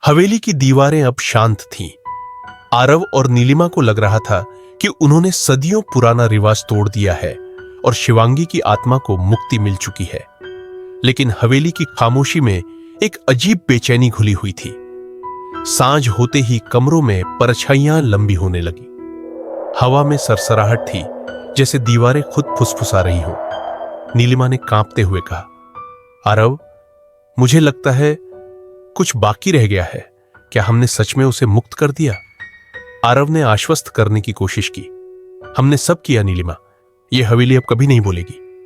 हवेली की दीवारें अब शांत थीं। आरव और नीलिमा को लग रहा था कि उन्होंने सदियों पुराना रिवाज तोड़ दिया है और शिवांगी की आत्मा को मुक्ति मिल चुकी है। लेकिन हवेली की खामोशी में एक अजीब बेचैनी घुली हुई थी। सांझ होते ही कमरों में परछाइयां लंबी होने लगी। हवा में सरसराहट थी, जैसे दीवारें खुद फुसफुसा रही हों। नीलिमा ने कांपते हुए कहा, आरव, मुझे लगता है कुछ बाकी रह गया है। क्या हमने सच में उसे मुक्त कर दिया? आरव ने आश्वस्त करने की कोशिश की। हमने सब किया नीलिमा, यह हवेली अब कभी नहीं बोलेगी।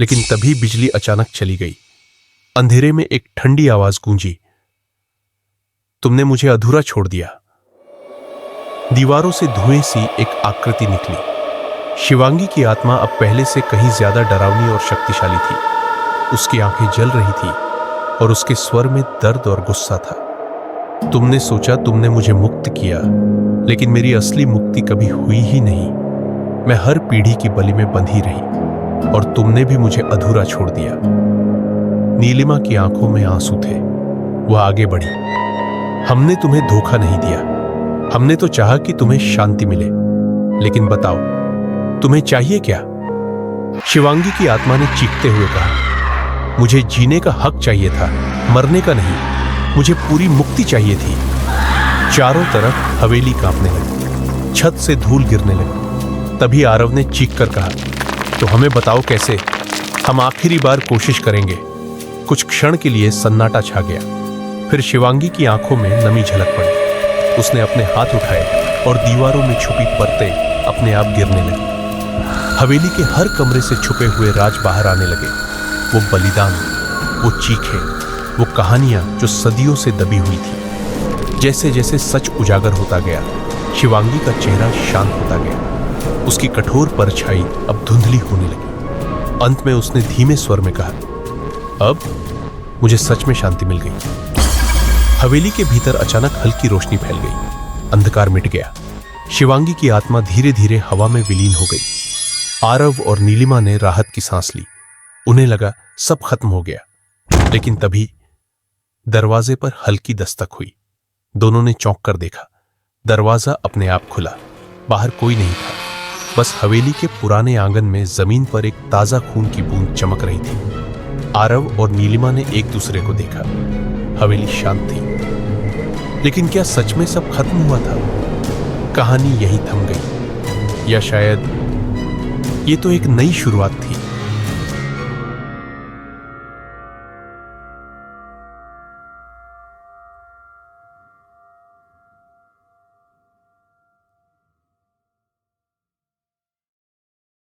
लेकिन तभी बिजली अचानक चली गई। अंधेरे में एक ठंडी आवाज गूंजी, तुमने मुझे अधूरा छोड़ दिया। दीवारों से धुएं सी एक आकृति निकली। शिवांगी की आत्मा अब पहले से कहीं ज्यादा डरावनी और शक्तिशाली थी। उसकी आंखें जल रही थी और उसके स्वर में दर्द और गुस्सा था। तुमने सोचा तुमने मुझे मुक्त किया, लेकिन मेरी असली मुक्ति कभी हुई ही नहीं। मैं हर पीढ़ी की बलि में बंधी रही और तुमने भी मुझे अधूरा छोड़ दिया। नीलिमा की आंखों में आंसू थे। वह आगे बढ़ी, हमने तुम्हें धोखा नहीं दिया। हमने तो चाहा कि तुम्हें शांति मिले। लेकिन बताओ, तुम्हें चाहिए क्या? शिवांगी की आत्मा ने चीखते हुए कहा, मुझे जीने का हक चाहिए था, मरने का नहीं। मुझे पूरी मुक्ति चाहिए थी। चारों तरफ हवेली कांपने लगी, छत से धूल गिरने लगी। तभी आरव ने चीख कर कहा, तो हमें बताओ कैसे? हम आखिरी बार कोशिश करेंगे। कुछ क्षण के लिए सन्नाटा छा गया। फिर शिवांगी की आंखों में नमी झलक पड़ी। उसने अपने हाथ उठाए और दीवारों में छुपी परतें अपने आप गिरने लगी। हवेली के हर कमरे से छुपे हुए राज बाहर आने लगे। वो बलिदान, वो चीखें, वो कहानियां जो सदियों से दबी हुई थी। जैसे जैसे सच उजागर होता गया, शिवांगी का चेहरा शांत होता गया। उसकी कठोर परछाई अब धुंधली होने लगी। अंत में उसने धीमे स्वर में कहा, अब मुझे सच में शांति मिल गई। हवेली के भीतर अचानक हल्की रोशनी फैल गई। अंधकार मिट गया। शिवांगी की आत्मा धीरे धीरे हवा में विलीन हो गई। आरव और नीलिमा ने राहत की सांस ली। उन्हें लगा सब खत्म हो गया। लेकिन तभी दरवाजे पर हल्की दस्तक हुई। दोनों ने चौंक कर देखा। दरवाजा अपने आप खुला। बाहर कोई नहीं था, बस हवेली के पुराने आंगन में जमीन पर एक ताजा खून की बूंद चमक रही थी। आरव और नीलिमा ने एक दूसरे को देखा। हवेली शांत थी। लेकिन क्या सच में सब खत्म हुआ था? कहानी यहीं थम गई, या शायद ये तो एक नई शुरुआत थी।